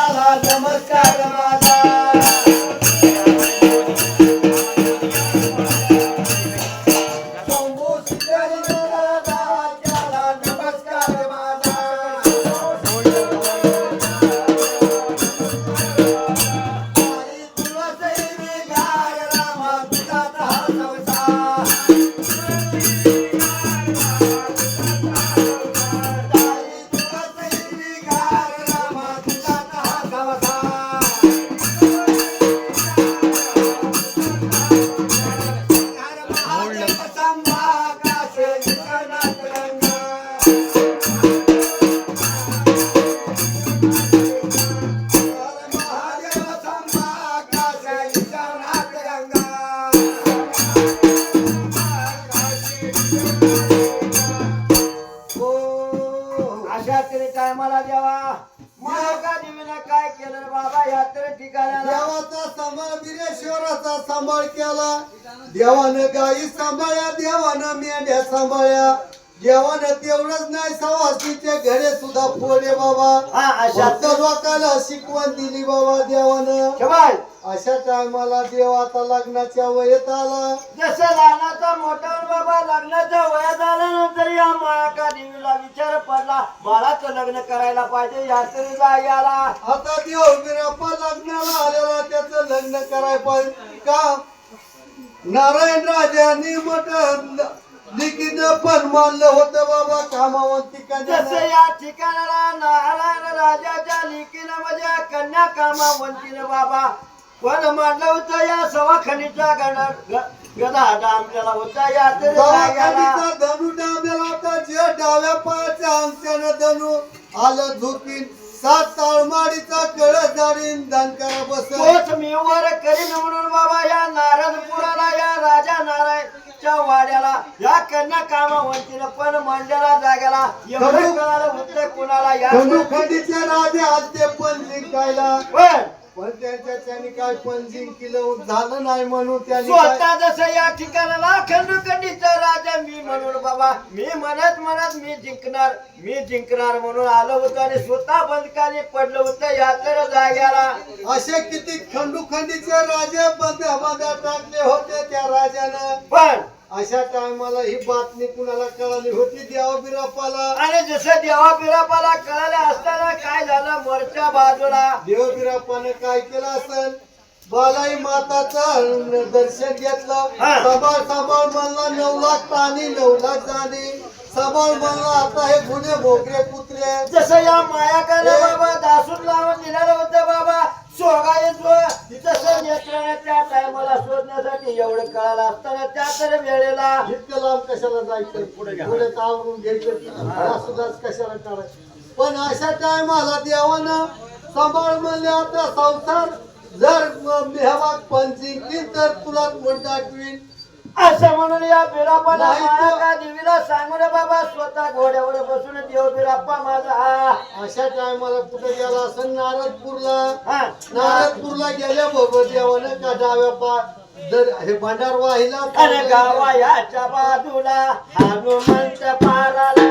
झाला नमस्कार माझा शंभू सिद्धलिंगाला झाला नमस्कार माझा आई तुला सैवी गाय रामा तुझा हा संसार मला देवा माझ्या देवीने काय केलं बाबा यात्रे ठिकाणाला देवाचा सांभाळ बिरेश्वराचा सांभाळ केला देवानं गायी सांभाळ्या देवानं मेंढ्या सांभाळ्या देवानं तेवढंच नाही सवासीचे घरे सुद्धा फोडे बाबा अशा लोकांना शिकवण दिली बाबा देवानं अशा टायमाला देव आता लग्नाच्या वयात आला जसं लहानाचा मोठा बाबा लग्नाच्या वयात आल्यानंतर या माका देवीला विचार पडला बाळाचं लग्न करायला पाहिजे यात्रेला याला आता देव बिराप्पा लग्नाला आलेला त्याचं लग्न करायला पाहिजे का नारायण राजांनी मोठं लिखित पण मानलं होतं बाबा कामावंती जसं या ठिकाणाला नारायण राजाच्या लिखीनं म्हणजे कन्या कामावंतीनं बाबा पण मानलं होतं या सवाखणीच्या गदा डांबलेला होता दवाखानीचा धनु डांबलेला होता जे डाव्या पायाच्या अंगठ्यानं धनु आलं झोकीन 7 ताळमाडीचा कळ जाडीन दानकरा बस तोच मी वर करीन म्हणून बाबा या नारदपुराला या राजा नारायणच्या वाड्याला या कन्या कामावंतीनं पण मांडलेला जाग्याला एवढं कळालं होतं कुणाला या खंडीचे राजे आलते पण जिंकायला पण त्यांच्याने काय पण जिंकलं झालं नाही म्हणून त्यांनी स्वतः जसं या ठिकाणाला खंडोखंडीचा राजा मी म्हणून बाबा मी म्हणत मी जिंकणार म्हणून आलो होतो आणि स्वतः बंदकाने पडलं होतं यात्रा जाग्याला असे किती खंडोखंडीचे राजे बंद्या टाकले होते त्या राजानं पण अशा टायमाला ही बातमी कुणाला कळाली होती देवा बिराप्पाला आणि जसं देवा बिराप्पाला कळाले असताना काय झालं वरच्या बाजूला देव बिराप्पाने काय केलं असेल बालाई माताचं दर्शन घेतलं सांभाळ म्हणला 9 लाख पाणी 9 लाख जाणे सांभाळ म्हणला आता हे गुन्हे भोगरे कुत्रे जसं या मायाकाला बाबा दासून लावून दिलेलं होतं बाबा सोगा येतो जसं नेत्राने त्या टायमाला शोधण्यासाठी एवढं कळालं असताना त्या तर वेळेला इतकं लांब कशाला जायचं पुढे आवरून घ्यायचं सुद्धाच कशाला काढायचं पण अशा टायमाला देवानं सांभाळ म्हणले आता संसार जर मेहवाग पण जिंकीन तर तुला दाखवीन असं म्हणून या बिराप्पाला माया देवीला सांगून बाबा स्वतः घोड्यावर बसून देव बिराप्पा माझा अशा टायमाला कुठे गेला असं नारदपूरला गेल्याबरोबर देवानं का डाव्या जर हे भंडार वाहिला अरे गावा याच्या बाजूला हनुमंत पाराला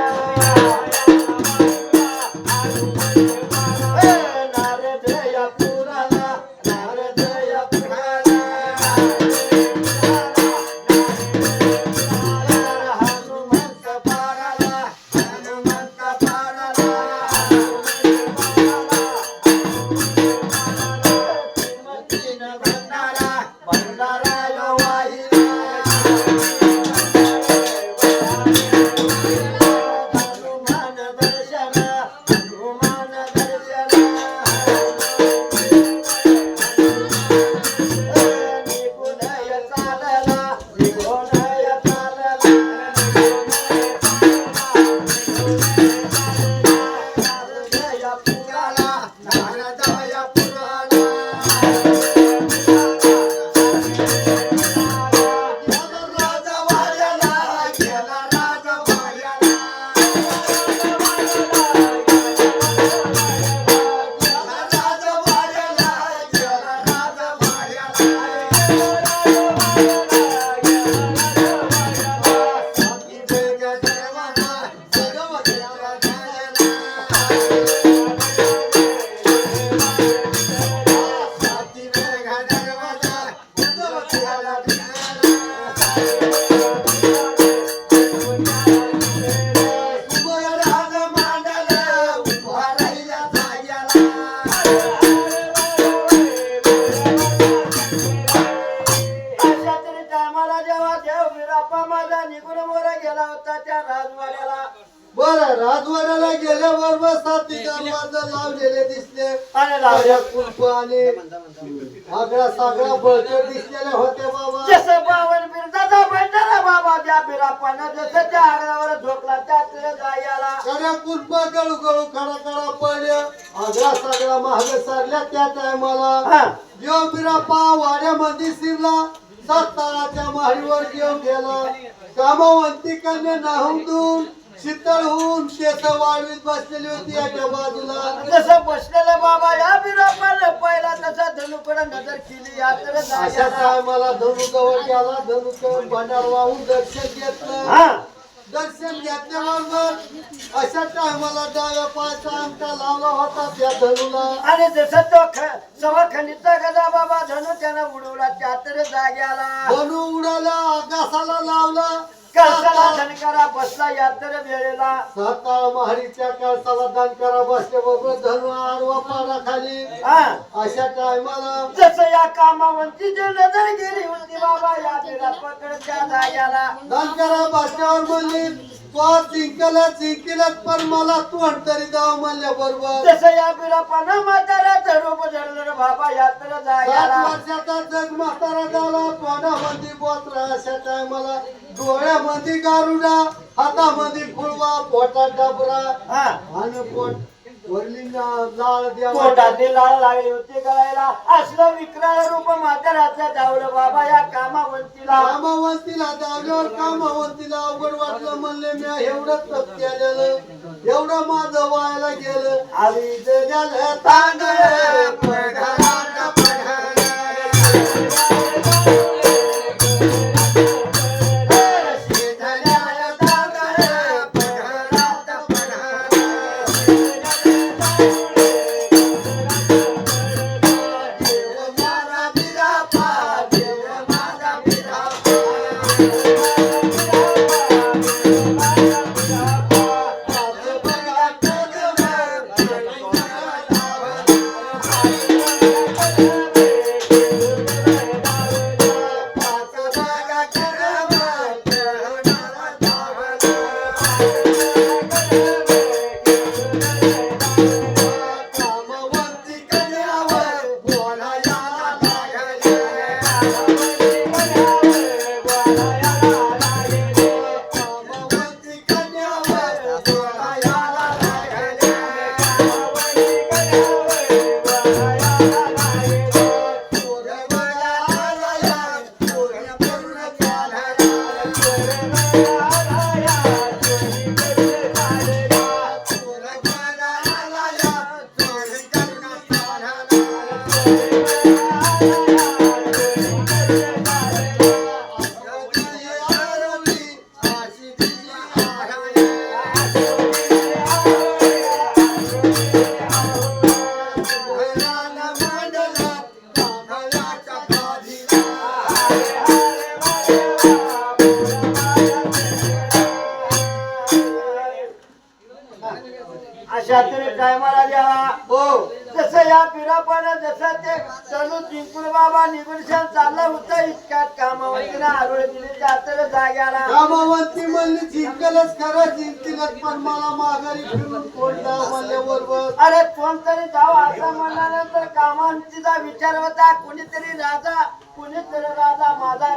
अशा तरी टायमाला जेव्हा देव बिराप्पा माझा निघून मोर गेला होता त्या राजवाड्याला बरं राजवाड्याला गेल्याबरोबर साथी दरवाजा लावलेले दिसले आणि लावल्या कुलप आणि आगळा सागळा बळकट दिसलेले होते बाबा जसं बावन बिरदाचा भंडारा बाबा त्या बिराप्पानं जसं त्या आगळावर झोपला त्या तिला जायला कडा कुलप गळू गळू खडा खडा पडल्या आगळा सागळा महाग सारल्या त्या टायमाला देव बिराप्पा वाड्यामध्ये शिरला साताराच्या माळीवर घेऊन गेला कामवंती कन्या नाहून शीतळ होऊन केस वाढवीत बसलेली होती याच्या बाजूला जसं बसलेलं बाबा या बिराप्पानं पहिला तसा धनुकडे नजर केली या तर अशा जायला टायमाला धनु जवळ गेला धनु भांडार वाहून दर्शन घेतलं हा दर्शन घेतल्याबरोबर अशा टायमाला डाव्या पायाचा अंगठा लावला होता त्या धनुला आणि जसं तो सवा खंडीचा गदा बाबा धनु त्यानं उडवला त्या तर जाग्याला धनु उडाला आकाशाला लावला कळसाला धनकरा बसला या तर वेळेला सातारा महाडीच्या कळसाला दणकारा बसल्याबरोबर धनु आडवा पाडा खाली हा अशा टायमाला जसं या कामावंती जी नजर गेली होती बाबा या बिराप्पाकडे त्या जाग्याला दणकारा बसल्यावर म्हणली तो जिंकलच पण मला तू तरी जावं म्हणल्याबरोबर जसं या बिराप्पानं म्हाताऱ्याचं रूप धरलं रे बाबा या तर 7 जाग्याला वर्षाचा जग म्हातारा झाला तोंडामध्ये बोत्रा अशा टायमाला डोळ्यामध्ये गारुडा हातामध्ये फुलवा पोटात डबरा हा आणि पोट वरली लाळ द्यावा पोटातली लाळ लागली होती गळायला असलं विक्राळ रूप म्हाताऱ्याचं धावलं बाबा या कामावंतीला कामावंतीला दाव्यावर कामावंतीला अवघड वाटलं म्हणले मी एवढं तप केलेलं एवढं माझं व्हायला गेलं आली जल्याला तांदळ पघारात पघार. अशा तरी टायमाला द्यावा हो जसं या बिरापानं जसं ते तनु जिंकून बाबा निघून चालला होता इतक्यात कामावंतीनं आरोळ दिली त्या तर जाग्याला कामावंती म्हणली जिंकलच खरं जिंकलच पण मला माघारी फिरून कोण जावं म्हणल्याबरोबर अरे कोणतरी जावं असं म्हणल्यानंतर कामांतीचा विचार होता कुणीतरी राजा माझा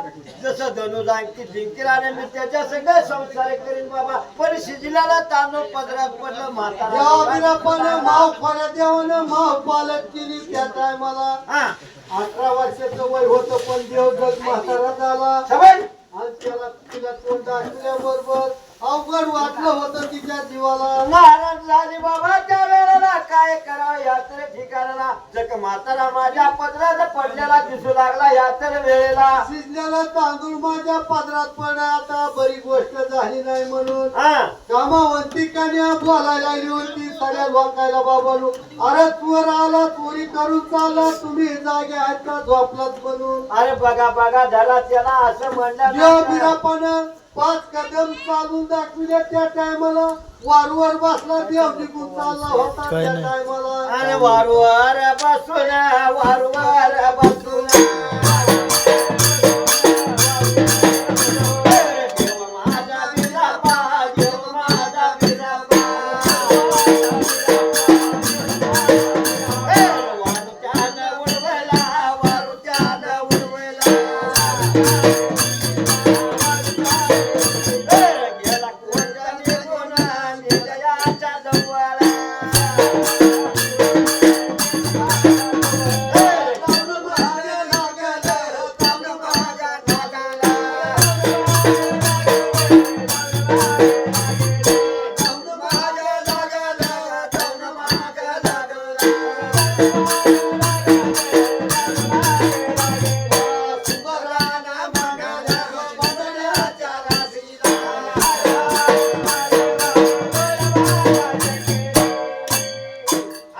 जसं धनु जांकी जिंकेल आणि मी त्याच्या सगळं संसार करीन बाबा पण शिजल्याला तांदूळ पदरात पडलं या म्हातारा बिरापानं माव फळ्या देवानं माव पालक केली त्या टायमाला हा 18 वर्षाचं वय होतं पण देव जग म्हातारा झाला समज आणि त्याला तिला तोंड दाखवल्याबरोबर अवघड वाटलं होतं तिच्या जीवाला नाराज झाली बाबा त्या वेळेला काय करावं यात्र ठिकाणाला जग म्हातारा माझ्या पदरात पडलेला दिसू लागला यात्र वेळेला शिजलेला तांदूळ माझ्या पदरात पडा आता बरी गोष्ट झाली नाही म्हणून हा कामावंती कन्या बोलायला लागली होती दिसायला लोकायला बाबानो. अरे चोर आला, चोरी करून चालला, तुम्ही जागे आहेत का झोपलात म्हणून? अरे बघा बघा झाला त्याला असं म्हणलं देव ना. बिरापानं 5 कदम चालून दाखविले त्या टायमाला. वारंवार बसला देव निघून चालला होता त्या टायमाला. अरे वारंवार बसून वारंवार बसून देव माझा बिरापा, देव माझा बिरापा. वारुत्यानं उडवला, वारुत्यानं उडवला. गेला कोणत्या निघून निर्दयाच्या जवळला.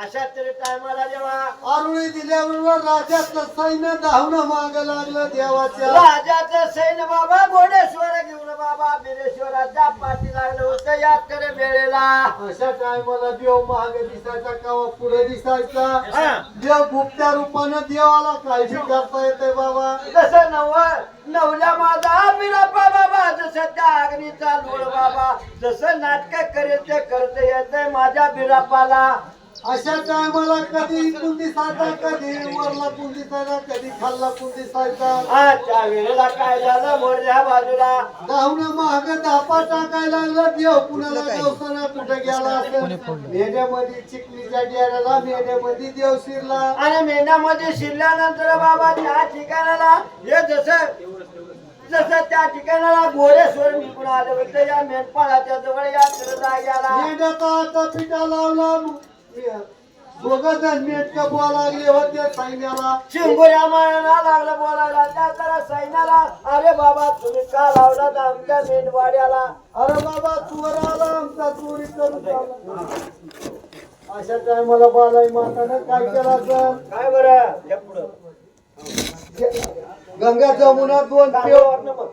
अशा तरी टायमाला जेव्हा आरुळी दिल्याबरोबर राजाचं सैन्य धावणं माग लागलं देवाच्या. राजाचं सैन्य बाबा घोडेश्वर घेऊन बाबा बिरेश्वराच्या पाठी लागलं होतं यात्रे वेळेला. अशा टायमाला देव मागे दिसायचा कवा पुढे दिसायचा. हा. देव गुप्त्या रूपानं देवाला काळजी करता येते बाबा. जसं नवल्या माझा बिरापा बाबा, जसं त्या अग्नीचा लोळ बाबा, जसं नाटक करेल ते करता येते माझ्या बिरापाला. अशा टायमाला कधी इकडून दिसायचा, कधी वरला कोण दिसायचा, कधी खाल्ला कोण दिसायचा. हा त्या वेळेला काय झालं मोरच्या बाजूला धावणं महाग धापा टाकायला लागलं. देव कुणाला देवसाना कुठे गेला असेल. मेढ्यामध्ये चिकलीच्या डेऱ्याला मेढ्यामध्ये देव शिरला. आणि मेंढ्यामध्ये शिरल्यानंतर बाबा त्या ठिकाणाला हे जसं जसं त्या ठिकाणाला घोडेश्वर निघून आलं होतं या मेंढपाळाच्या जवळ यात्रा जाग्याला. मेढ्याचा आता पिठा लावला. दोघं जण मेटका बोला लागले होते सैन्याला. चिंबुऱ्या मारला लागलं बोलायला त्या जरा सैन्याला. अरे बाबा तुम्ही का लावलात आमच्या मेंढवाड्याला? अरे बाबा चोर आला आमचा चोरी करून चालला. अशा टायमाला बालाई मातानं काय केला सर? काय बरं या पुढं गंगा जमुना 2 पेव, कागदावरनं बघ.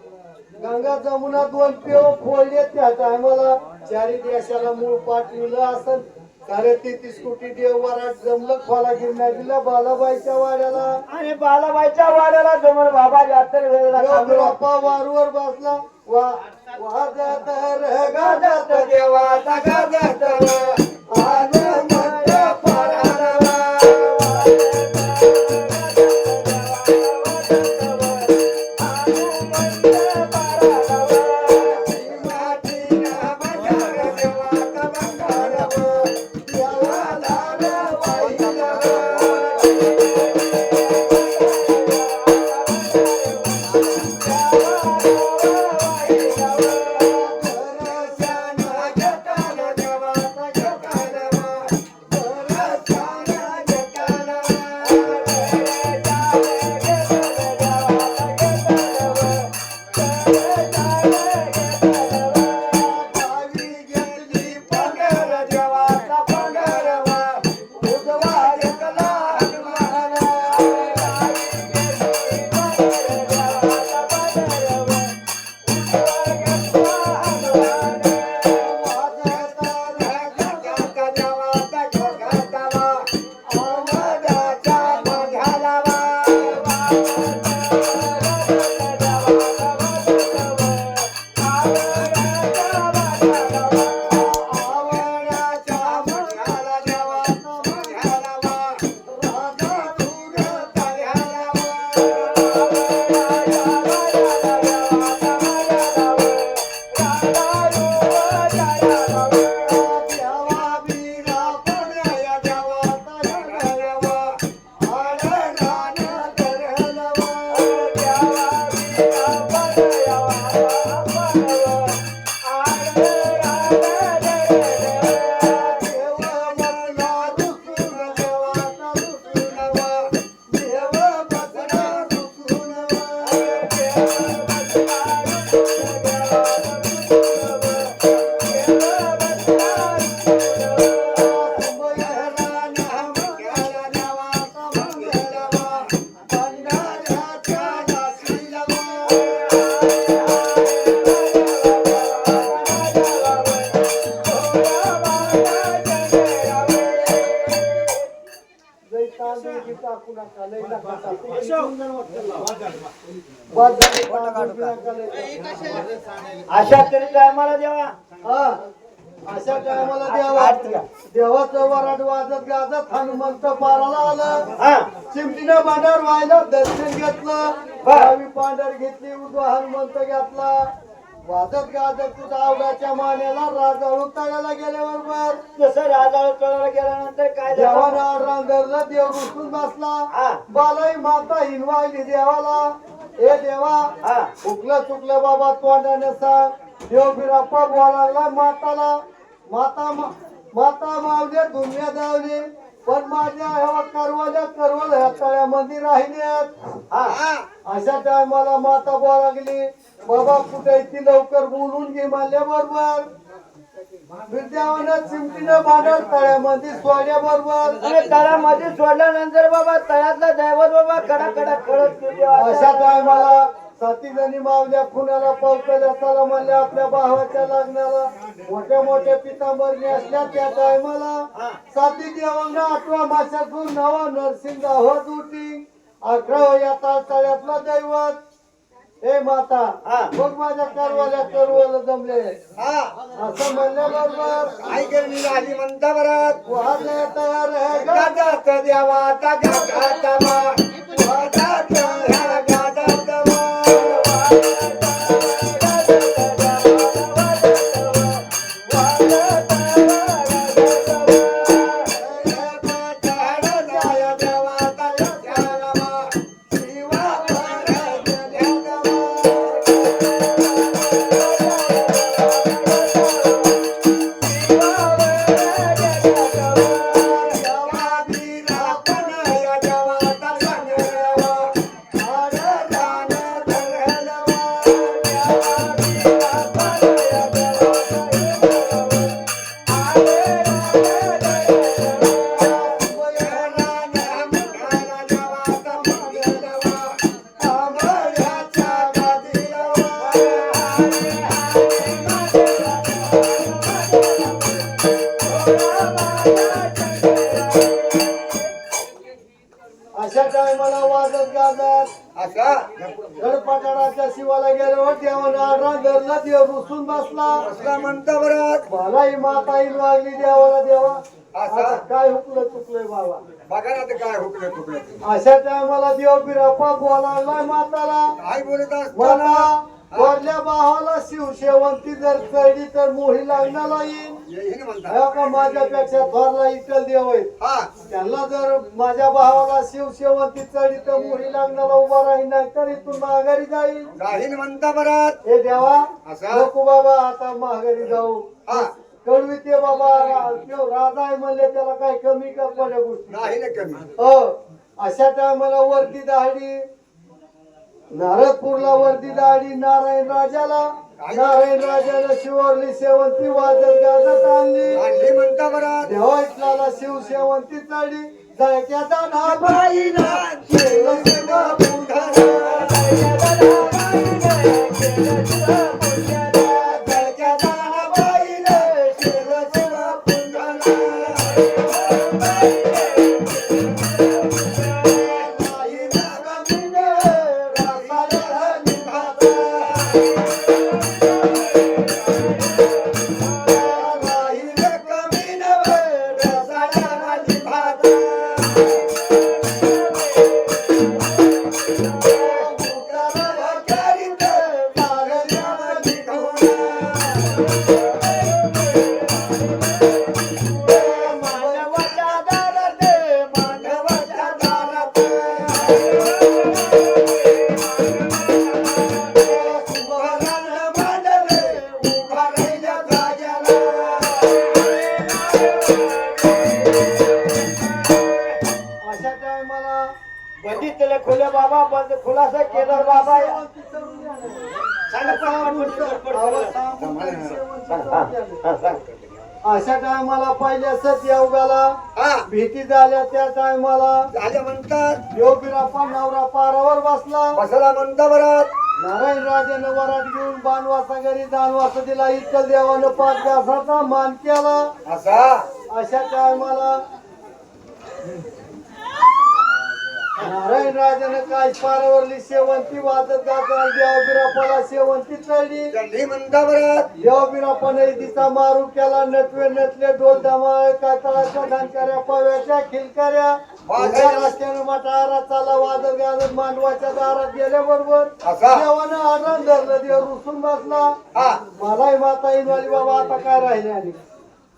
गंगा जमुना 2 पेव फोडले. त्या टायमाला चारी देशाला मूळ पाठविलं असं. 33 कोटी देव वरात जमलं. खोला गिरण्या दिला बालाबाईच्या वाड्याला. आणि बालाबाईच्या वाड्याला जमून बाबा यात्रे वेळेला देव थांबलो. बाप्पा वारवर बसला. वाजत रे गाजत देवाचा गाजत आनंद परारवा. लई तांदूळ बी टाकू नका, लई नका टाकू. बाद झाले तांदूळ बी नका लई टाकू. अशा तरी टायमाला देवा हा, अशा टायमाला देवाचं वराड वाजत गाजत हनुमंत पाराला आलं. हा चिमटीनं भांडार व्हायला दर्शन घेतलं. गावी पांढर घेतली, उजवा हनुमंत घेतला. वाजत गाजत तुझ्या आवडाच्या मानेला राजाळू तळ्याला गेल्याबरोबर जसं राजाला तळाला गेल्यानंतर काय झालं? देवानं रांगरला, देव रुसून बसला. हा. बालाई माता हिनवायली देवाला. हे देवा, हा. चुकलं चुकलं बाबा तोंडाने सांग. देव बिराप्पा बोलायला माताला. माता मावले दुनिया दावली, पण माझ्या ह्या करवल ह्या तळ्यामध्ये राहिल्यात. अशा टायमाला माता बोला लागली, बाबा कुठे ती लवकर बोलून घे म्हणल्या बरोबर. विद्यावानं चिमटीनं भांडण तळ्यामध्ये सोडल्या बरोबर. आणि तळ्यामध्ये सोडल्यानंतर बाबा तळ्यातला दैवत बाबा कडा कडा खेळत गेले. अशा टायमाला 7 जणी मावल्या खुण्याला पावसाल्या, चला म्हणल्या आपल्या भावाच्या लग्नाला. मोठ्या मोठ्या पितांबरणी असल्या त्या टायमाला 7 देवांना 8व्या माशातून 9 नरसिंग गावात उठी. 11 या तळ्यातला दैवत. हे माता, बघ माझ्या करवल जमले. असं म्हणल्याबरोबर आई गर्मी झाली म्हणता बरं वाहने तयार आहे ग. गाजात देवा गाजात मा वाजात ह्या गाजात मा अशा टायमाला वाजत गाजत असा गडपटाच्या शिवाला गेल्यावर देवाला रांगरला, देव रुसून बसला. असला म्हणता बरं मलाही माता येईल वागली देवाला. देवा असा? आता काय हुकलं चुकलंय बाबा. बघा ना ते काय हुकलं तुकलं अशा टायमाला देव बिराप्पा बोलायला माताला. काय बोलत असताना मला वरल्या भावाला शिवशेवंती जर चढली तर मोही लागणार येईल. येईन म्हणता हा का माझ्यापेक्षा थोरला इटल देव आहे. हा त्यांना जर माझ्या भावाला शिवशेवंती चढली तर मोही लागणारा उभा राहील, नाही तर इथून माघारी जाईल. राहीन म्हणता बरं हे देवा, असा? नको बाबा आता माघारी जाऊ. हा कळवी ते बाबा त्यो राजा आहे म्हणले, त्याला काही कमी का पडल्या गोष्टी. नाही ना कमी हो, अशा टायमाला वर्दी दाढी नारदपूरला वर्दी दाढी नारायण राजाला. नारायण राजाला शिवरली शेवंती वाजत गाजत आणली. आणली म्हणता बरं देवाला शिव शेवंती चढली. जळक्याचा नाबाईला केलं शिवा पुंढरा. जळक्याचा नाबाईला केलं शिवा पुंढरा. जळक्याचा नाबाईला केलं शिवा पुंढरा. बंदितले खुले बाबा बंद खुलासा केदार बाबा अशा टायमाला पहिल्या सत्यावगाला भीती झाल्या. त्या टायमाला झाल्या म्हणतात देव बिराप्पा नवरा पारावर बसला. बसला म्हणता बरं नारायण राजानं वराट घेऊन बाणवासा घरी दानवासा दिला. इतकं देवानं 5 घासाचा मान केला. असा अशा टायमाला राजानं काय पारावरली शेवंती वाजत गाजत देवबिरापाला शेवंती चढली चढली म्हणता बरं देवबिरापाने दिसा मारू केला नटवे नटले ढोल धमाळ कातळाच्या धानकऱ्या पव्याच्या खिलकऱ्या रस्त्यानं मटारा चाला वाजत गाजत मांडवाच्या दारात गेल्याबरोबर असा? देवानं आनंद धरलं देव रुसून बसला हा मलाही माता येईल वाली बाबा आता काय राहिले आली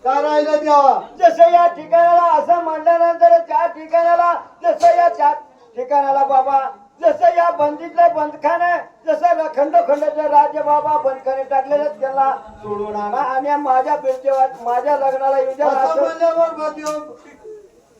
काय राहिलं देवा जसं या ठिकाणाला असं म्हणल्यानंतर त्या ठिकाणाला जसं या त्या ठिकाणाला बाबा जसं या बंदीतलं बंदखाने जसं खंडोखंडाचं राज्य बाबा बंदखाने टाकलेलं त्याला सोडून आणा आणि माझ्या माझ्या लग्नाला येऊ द्या असं असं. म्हणल्यावर देव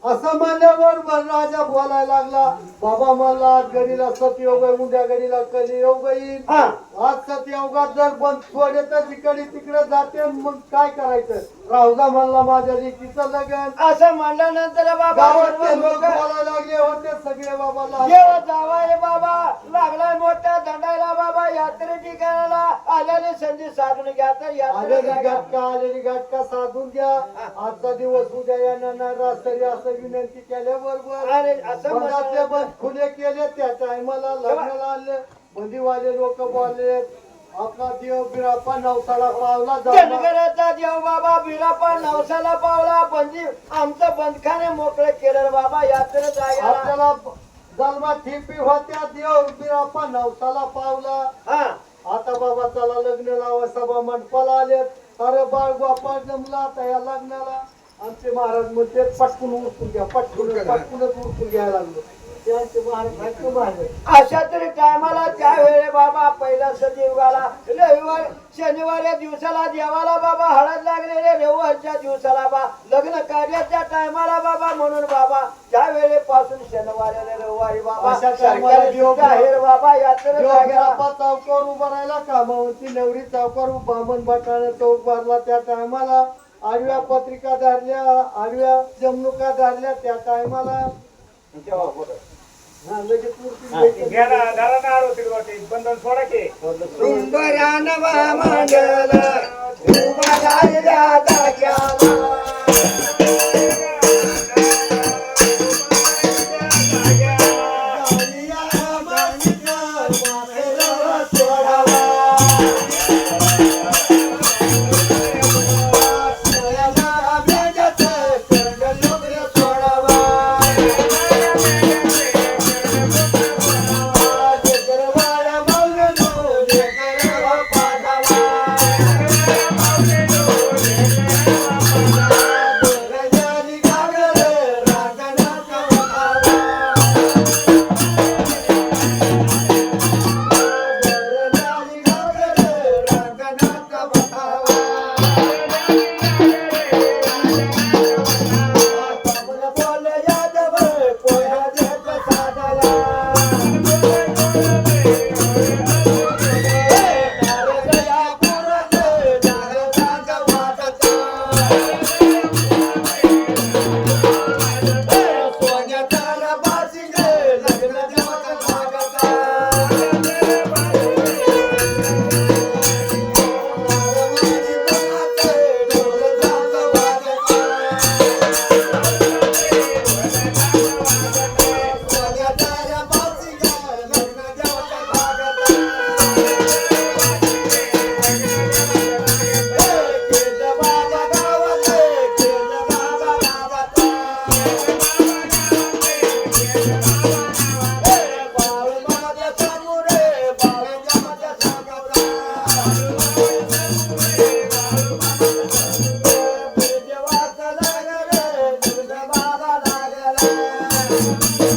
असं म्हणल्यावर राजा बोलायला लागला बाबा मला गडीला सतयोग आहे उद्या गडीला कलियोग येईल हा आज सतयोगात जर बंद थोडे तर तिकडे तिकडे जाते मग काय करायचं राहुदा म्हणला माझ्या लेकीचं लग्न असं म्हणल्यानंतर बाबा गावातले सर्व लोक लोकं बोलायला लागले होते सगळे बाबाला जेव्हा जावाय बाबा लागलाय मोठ्या दंडायला बाबा यात्रे ठिकाणाला आल्याने संधी साधून घ्या तर आलेली यात्रा आलेली घटका साधून घ्या आजचा दिवस उद्या येणार रात्री असं विनंती केल्याबरोबर अरे असं बंदातले म्हणलं. बंद खुले केले त्या टायमाला लग्नाला आणले बंदीवाले लोक बोलले आपला देव बिरापा नवसाला पावला जाणार जनगराचा देव बाबा बिरापा नवसाला पावला बंदी आमचं बंदखाने मोकळे केलं बाबा यात्रे जायला आपल्याला जन्मा ठिपी होत्या देव बिरापा नवसाला पावला हा आता बाबा चला लग्न लावा सभा मंडपाला आलेत अरे बाळ गोपाळ जमला आता या लग्नाला आमचे महाराज म्हणते पटकून उरकून घ्या पटकूनच उरकून घ्यायला लागलो त्यांचे महाराज अशा तरी टायमाला त्या वेळे बाबा पहिला सजीवगाला रविवार शनिवार या दिवसाला देवाला बाबा हळद लागलेले रविवारच्या दिवसाला बा लग्न कार्याच्या टायमाला बाबा म्हणून बाबा त्या वेळेपासून शनिवार रविवारी बाबा अशा सरकारी टायमाला देव जाहीर बाबा यात्रे जागेला. बिरापा चौकावर उभा राहिला कामावरती नवरी चौकावर बामण भटाने चौक भरला त्या टायमाला आडव्या पत्रिका धरल्या आडव्या जमणुका धरल्या त्या टायमाला हा लगेच मूर्ती द्यायची. बंधन सोडा की सुंदरान मांडल उभा राहिल्या जाग्याला. लागला